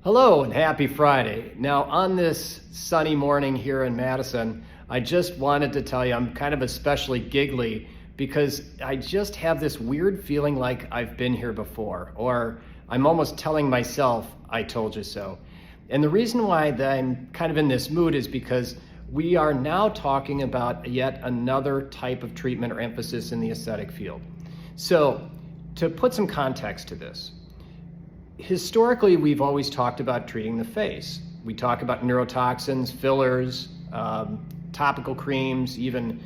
Hello and happy Friday. Now on this sunny morning here in Madison, I just wanted to tell you I'm kind of especially giggly because I just have this weird feeling like I've been here before, or I'm almost telling myself I told you so. And the reason why I'm kind of in this mood is because we are now talking about yet another type of treatment or emphasis in the aesthetic field. So to put some context to this, historically, we've always talked about treating the face. We talk about neurotoxins, fillers, topical creams, even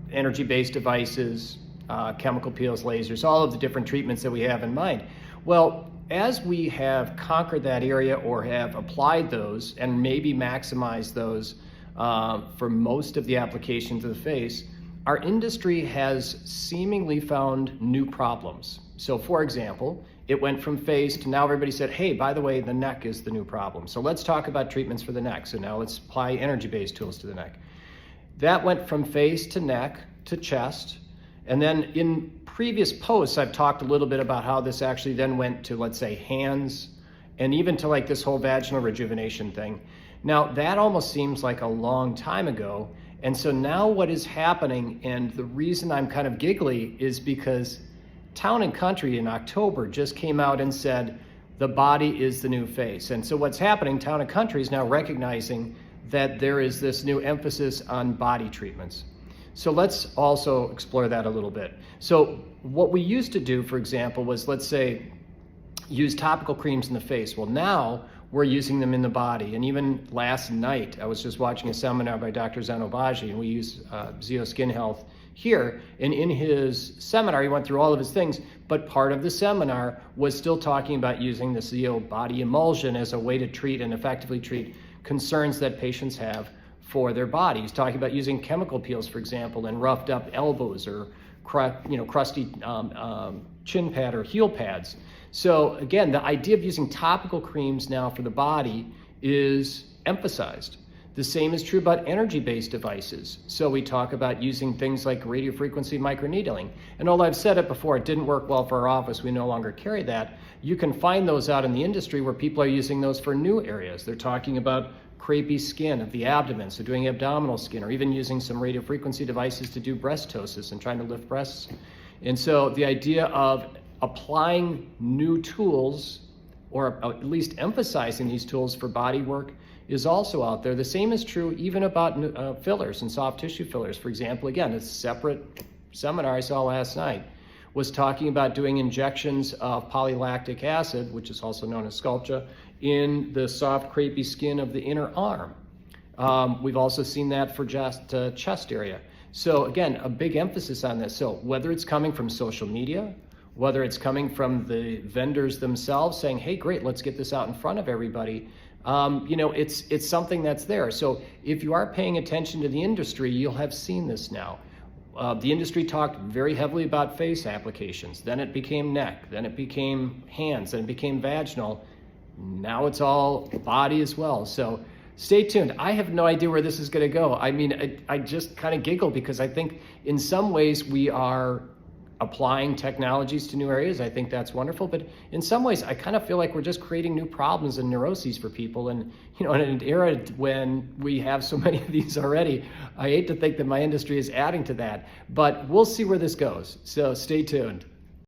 energy-based devices, chemical peels, lasers, all of the different treatments that we have in mind. Well, as we have conquered that area or have applied those and maybe maximized those for most of the applications of the face, our industry has seemingly found new problems. So for example, it went from face to now everybody said, hey, by the way, the neck is the new problem. So let's talk about treatments for the neck. So now let's apply energy-based tools to the neck. That went from face to neck to chest. And then in previous posts, I've talked a little bit about how this actually then went to, let's say, hands, and even to like this whole vaginal rejuvenation thing. Now that almost seems like a long time ago. And so now what is happening, and the reason I'm kind of giggly is because Town & Country in October just came out and said, the body is the new face. And so what's happening, Town & Country is now recognizing that there is this new emphasis on body treatments. So let's also explore that a little bit. So what we used to do, for example, was let's say, use topical creams in the face. Well, now we're using them in the body. And even last night, I was just watching a seminar by Dr. Zeno Baji, and we use Zeo Skin Health here. And in his seminar, he went through all of his things, but part of the seminar was still talking about using the Zeo body emulsion as a way to treat and effectively treat concerns that patients have for their body. He's talking about using chemical peels, for example, and roughed up elbows or crusty chin pad or heel pads. So again, the idea of using topical creams now for the body is emphasized. The same is true about energy-based devices. So we talk about using things like radiofrequency microneedling. And although I've said it before, it didn't work well for our office, we no longer carry that. You can find those out in the industry where people are using those for new areas. They're talking about crepey skin of the abdomen, so doing abdominal skin, or even using some radiofrequency devices to do breastosis and trying to lift breasts. And so the idea of applying new tools, or at least emphasizing these tools for body work, is also out there. The same is true even about fillers and soft tissue fillers. For example, again, a separate seminar I saw last night was talking about doing injections of polylactic acid, which is also known as Sculptra, in the soft, crepey skin of the inner arm. We've also seen that for just chest area. So again, a big emphasis on this. So whether it's coming from social media, whether it's coming from the vendors themselves saying, hey, great, let's get this out in front of everybody, it's something that's there. So if you are paying attention to the industry, you'll have seen this now. The industry talked very heavily about face applications. Then it became neck. Then it became hands. Then it became vaginal. Now it's all body as well. So stay tuned. I have no idea where this is going to go. I mean, I just kind of giggle because I think in some ways we are applying technologies to new areas. I think that's wonderful. But in some ways, I kind of feel like we're just creating new problems and neuroses for people. And, in an era when we have so many of these already, I hate to think that my industry is adding to that. But we'll see where this goes. So stay tuned.